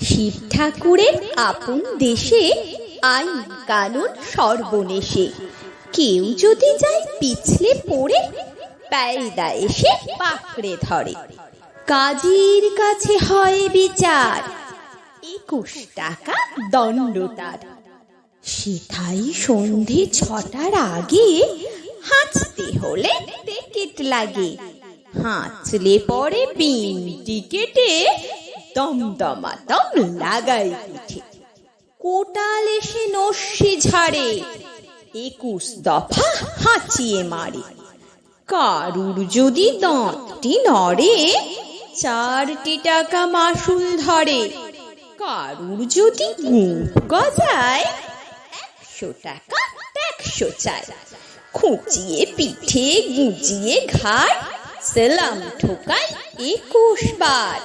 শিব ঠাকুরের আপন দেশে আইন কানুন সর্বনেশে। কেউ যদি যায় পিছলে পড়ে, পেয়দা এসে পাকড়ে ধরে। কাজীর কাছে হয় বিচার, 21 টাকা দণ্ড তার। সেথায় সন্ধে 6টার আগে হাঁচতে হলে টিকিট লাগে। হাঁচলে পরে বিন টিকেটে দমদমাদম লাগাই পিঠে। কোটাল এসে নস্যি ঝাড়ে, 21 দফা হাঁচিয়ে মারে। কারুর যদি দাঁতটি নড়ে, 4টি টাকা মাসুল ধরে। কারুর যদি গুঁফ গজায়, 100 টাকা ট্যাক্স চায়। খুঁচিয়ে পিঠে গুজিয়ে ঘাড়, সেলাম ঠোকায় 21 বার।